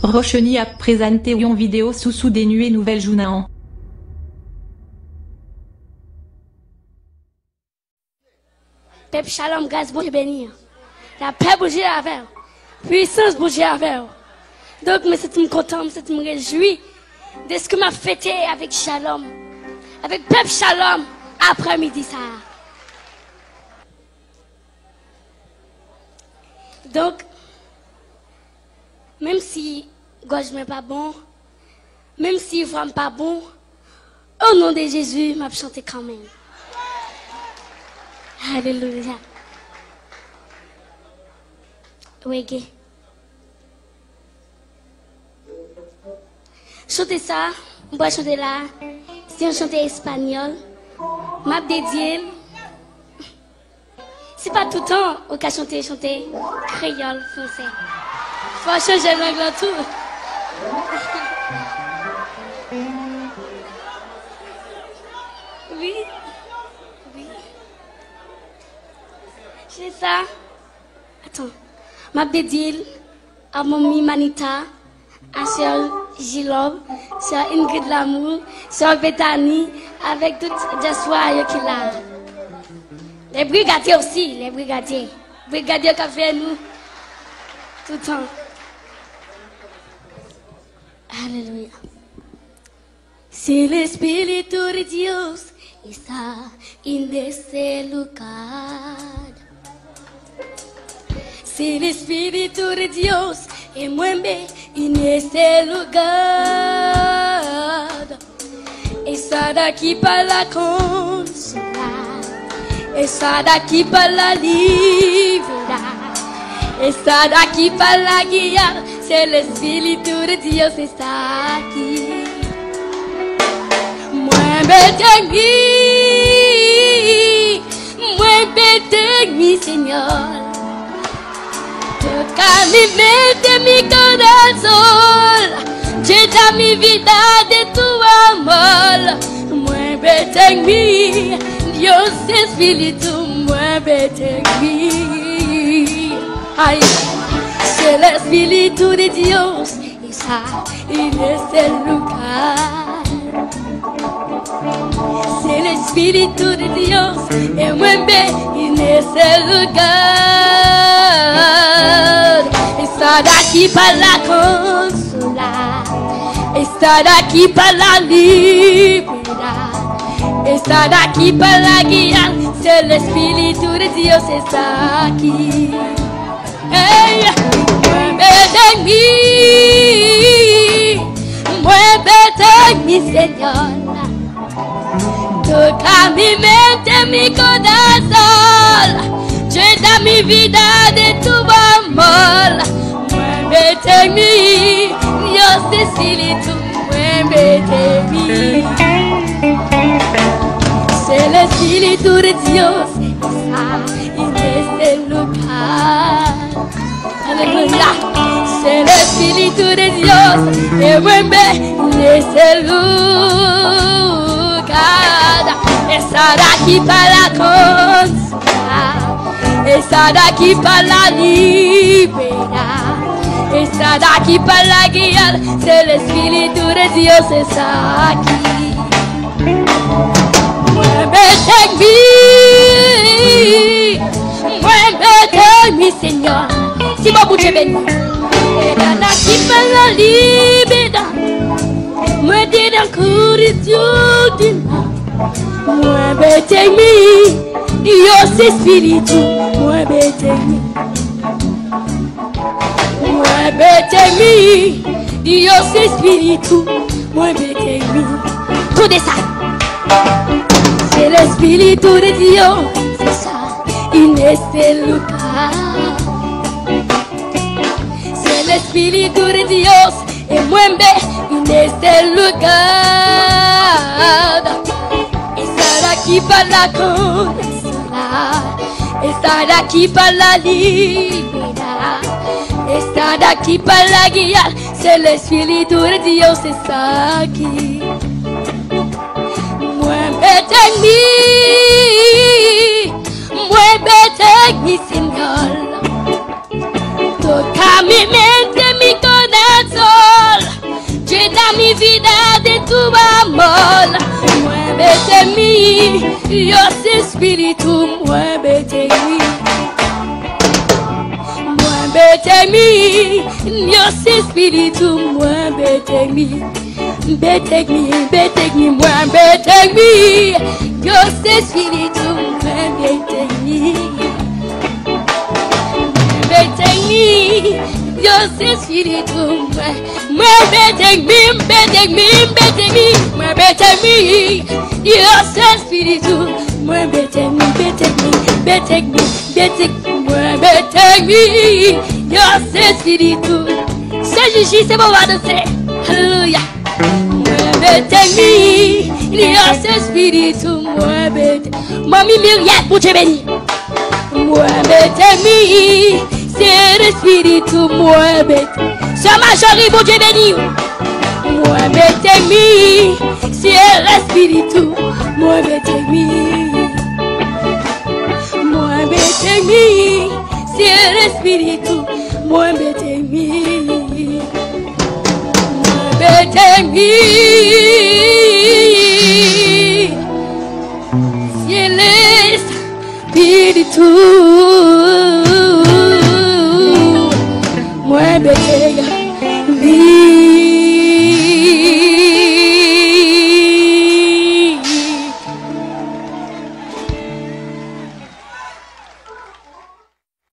Rocheny a présenté une vidéo sous des nuées nouvelles journaux. Peuple Shalom, grâce bon Dieu béni. La paix bouger avec. Puissance bouger avec. Donc, je suis content, je me réjouis de ce que m'a fêté avec Shalom. Avec Peuple Shalom, après-midi ça. Donc, même si gauche n'est pas bon, même si voix n'est pas bon, au nom de Jésus, m'a chanté quand même. Alléluia. Reggae. Chanter ça, on va chanter là. Si on chante espagnol, m'a dédié. C'est pas tout le temps on peut chanter créole, français. Faut changer langue dans tout. Oui. Oui. C'est ça. Attends. M'a dédié à mon Manita, à Sœur Gilob, Sœur Ingrid Lamour, Sœur Bethany, avec toute Jassoua qui là. Les brigadiers aussi, les brigadiers. Brigadiers qui fait nous tout le temps. Alléluia. Si el Espíritu de Dios está en este lugar. Si el Espíritu de Dios se mueve en este lugar. Está aquí para la consolar. Está aquí para la liberar. Está aquí para la guiar. Si el Espíritu de Dios está aquí. Muévete en mí, Señor. Toca mi mente, mi corazón. Llena mi vida de tu amor. Muévete en mí, Dios Espíritu, muévete en mí. Ay, si el Espíritu de Dios está en este lugar. Si el Espíritu de Dios se mueve en este lugar. Estar aquí para la consolar. Estar aquí para la liberar. Estar aquí para la guiar. Si el Espíritu de Dios está aquí. Hey, muévete en mí. Muévete en mí, Señor. Toca mi mente, mi corazón. Llena mi vida de tu amor. Muévete en mí, Dios Espíritu, muévete en mí. Si el Espíritu de Dios está en este lugar. Aleluya. Si el Espíritu de Dios se mueve en este lugar. Estar aquí para la consolar. Estar aquí para la liberar. Estar aquí para la guiar. Si el Espíritu de Dios está aquí. Muévete en mí. Muévete en mí, Señor. Si vos bougez béni. Estar aquí para la libertad. Muévete en Dios. Muévete en mí, Dios Espíritu, muévete en mí. Muévete en mí, Dios Espíritu, muévete en mí. Todo ça. Si el Espíritu de Dios está en este lugar. Si el Espíritu de Dios se mueve en este lugar. Estar aquí para la consolar. Estar aquí para la liberar. Estar aquí para la guiar. Si el Espíritu de Dios está aquí. Muévete en mí. Muévete en mí, Señor. Toca mi mente, mi corazón. mi vida de tu amor. Muévete en mí, Dios Espíritu, muévete en mí. Muévete en mí, Dios Espíritu, muévete en mí. Vete en mí, muévete en mí, Dios Espíritu, muévete en mí. Muévete en mí, Dios Espíritu, muévete en mí, vete en mí, vete en mí, muévete en mí, Dios Espíritu, muévete en mí, vete en mí, vete en mí, vete en mí, muévete en mí, Dios Espíritu. C'est c'est bon, va danser. Alléluia. Muévete en mí, Dios Espíritu, muévete. Mami Myriel, pour Dieu béni. Muévete en mí, c'est l'Espíritu, muévete. Sœur Marjorie, pour Dieu béni. Muévete en mí, c'est l'Espíritu, muévete en mí. Muévete en mí, c'est l'Espíritu, muévete en mí. Muévete en mí,